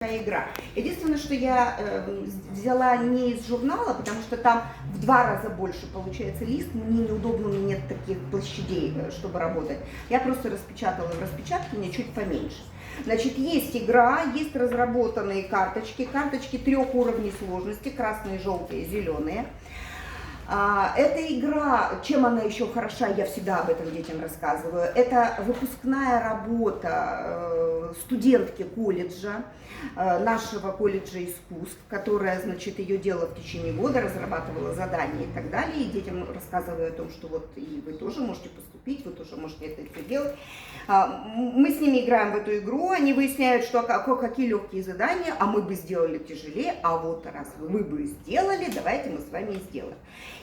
игра. Единственное, что я взяла не из журнала, потому что там в 2 раза больше получается лист, мне неудобно, у меня нет таких площадей, чтобы работать. Я просто распечатала в распечатке, мне чуть поменьше. Значит, есть игра, есть разработанные карточки, карточки 3 уровней сложности, красные, желтые, зеленые. Эта игра, чем она еще хороша, я всегда об этом детям рассказываю, это выпускная работа студентки колледжа, нашего колледжа искусств, которая, значит, ее делала в течение года, разрабатывала задания и так далее, и детям рассказываю о том, что вот и вы тоже можете поступить, вы тоже можете это делать. Мы с ними играем в эту игру, они выясняют, что какие легкие задания, а мы бы сделали тяжелее, а вот раз вы бы сделали, давайте мы с вами сделаем.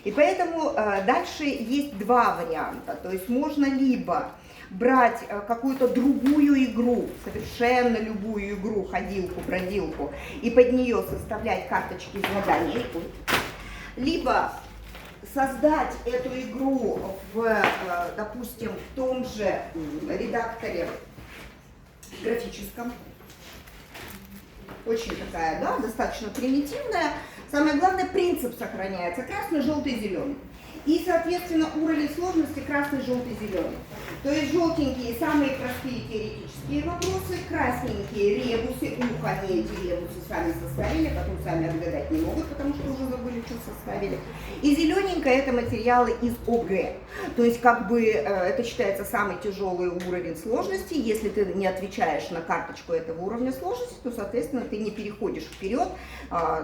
И поэтому дальше есть 2 варианта, то есть можно либо брать какую-то другую игру, совершенно любую игру, ходилку, бродилку, и под нее составлять карточки заданий, либо создать эту игру в, допустим, в том же редакторе графическом. Очень такая, да, достаточно примитивная. Самое главное, принцип сохраняется. Красный, желтый, зеленый. И, соответственно, уровень сложности красный, желтый, зеленый. То есть желтенькие самые простые теоретические вопросы, красненькие ребусы, они эти ребусы сами составили, потом сами отгадать не могут, потому что уже забыли, что составили. И зелененькое это материалы из ОГЭ. То есть как бы это считается самый тяжелый уровень сложности. Если ты не отвечаешь на карточку этого уровня сложности, то, соответственно, ты не переходишь вперед,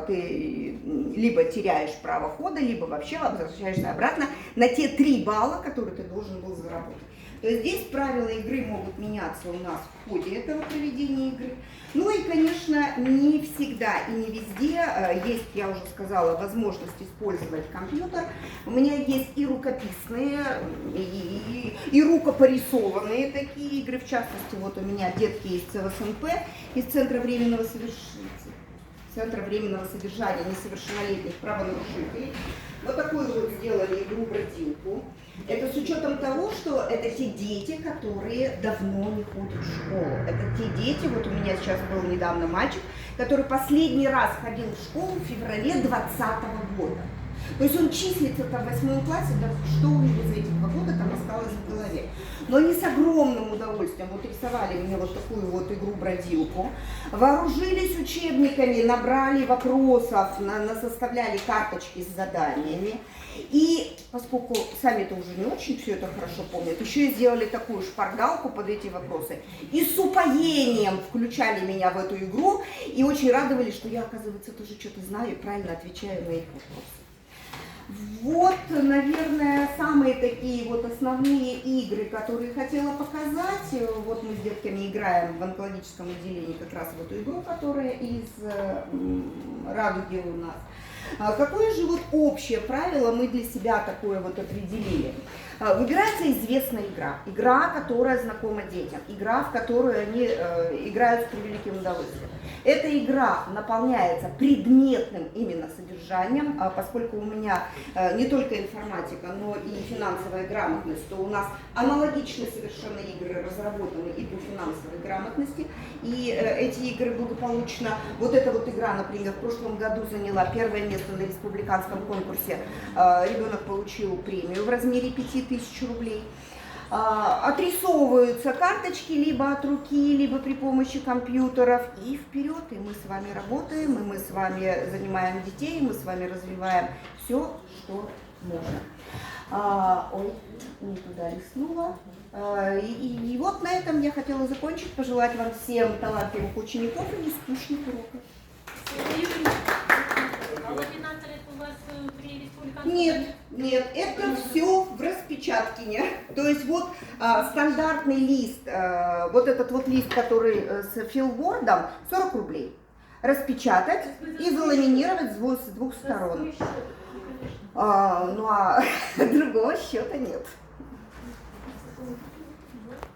ты либо теряешь право хода, либо вообще возвращаешься обратно на те 3 балла, которые ты должен был заработать. То есть здесь правила игры могут меняться у нас в ходе этого проведения игры. Ну и, конечно, не всегда и не везде есть, я уже сказала, возможность использовать компьютер. У меня есть и рукописные, и рукопорисованные такие игры. В частности, вот у меня детки из ЦВСНП, из Центра временного содержания несовершеннолетних правонарушителей. Вот такую вот сделали игру-бродилку. Это с учетом того, что это те дети, которые давно не ходят в школу. Это те дети, вот у меня сейчас был недавно мальчик, который последний раз ходил в школу в феврале 2020 года. То есть он числится там в 8 классе, да, что у него за эти 2 года там осталось в голове. Но они с огромным удовольствием вот рисовали мне вот такую вот игру-бродилку, вооружились учебниками, набрали вопросов, составляли карточки с заданиями. И поскольку сами это уже не очень все это хорошо помнят, еще и сделали такую шпаргалку под эти вопросы. И с упоением включали меня в эту игру и очень радовались, что я, оказывается, тоже что-то знаю и правильно отвечаю на их вопросы. Вот, наверное, самые такие вот основные игры, которые хотела показать. Вот мы с детками играем в онкологическом отделении как раз в эту игру, которая из «Радуги» у нас. Какое же вот общее правило мы для себя такое вот определили? Выбирается известная игра, игра, которая знакома детям, игра, в которую они играют с превеликим удовольствием. Эта игра наполняется предметным именно содержанием, поскольку у меня не только информатика, но и финансовая грамотность, то у нас аналогичные совершенно игры разработаны и по финансовой грамотности. И эти игры благополучно, вот эта вот игра, например, в прошлом году заняла 1-е место на республиканском конкурсе, ребенок получил премию в размере 5000 рублей. Отрисовываются карточки либо от руки, либо при помощи компьютеров. И вперед, и мы с вами работаем, и мы с вами занимаем детей, и мы с вами развиваем все, что можно. Ой, не туда риснула. И вот на этом я хотела закончить, пожелать вам всем талантливых учеников и нескучных уроков. Нет, это все в распечатке. То есть вот стандартный лист, вот этот вот лист, который с филвордом, 40 рублей. Распечатать и заламинировать с 2 сторон. Ну а другого счета нет.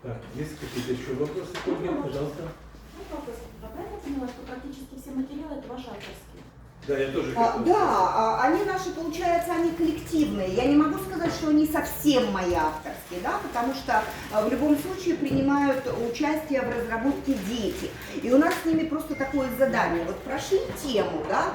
Так, есть какие-то еще вопросы? Пожалуйста. Я правильно поняла, что практически все материалы это ваши авторские? Да, я тоже да, они наши, получается, они коллективные. Я не могу сказать, что они совсем мои авторские. практически, да, потому что в любом случае принимают участие в разработке дети. И у нас с ними просто такое задание. Вот прошли тему, да,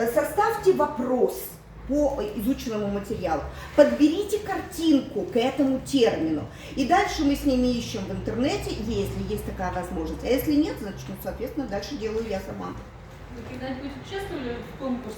составьте вопрос по изученному материалу, подберите картинку к этому термину. И дальше мы с ними ищем в интернете, если есть такая возможность. А если нет, значит, ну, соответственно, дальше делаю я сама. Вы когда-нибудь участвовали в конкурсе